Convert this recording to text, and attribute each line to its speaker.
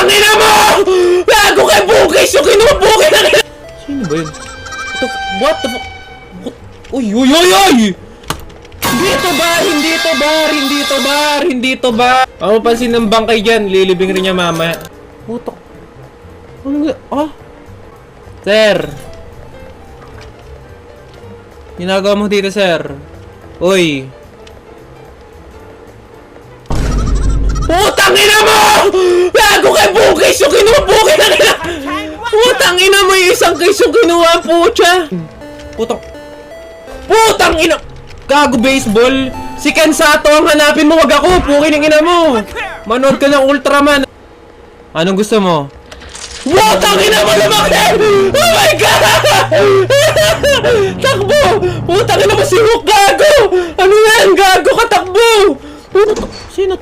Speaker 1: Putang ina mo! Gago kay Bukis! Yung kinubukin na ina! Sino ba yun? What the fuck? Uy, uy, uy, uy! Hindi to bar! Hindi to bar! Hindi to bar! Hindi to bar! Ang mapansin ng bangkay dyan, lilibing rin niya mamaya. Putok. Ano nga? Ah? Sir! Ginagawa mo dito, sir? Uy! Putang ina mo! Gago kay Bukis! Yung kinubukin na ina! Putang ina mo yung isang case yung kinuha, putya! Putang ina! Gago baseball! Si Ken Sato ang hanapin mo, wag ako! Pukin ang ina mo! Manood ka ng Ultraman! Anong gusto mo? Putang ina mo naman! Oh my God! Takbo! Putang ina mo si Hook, gago! Ano yan? Gago ka, takbo! Sino?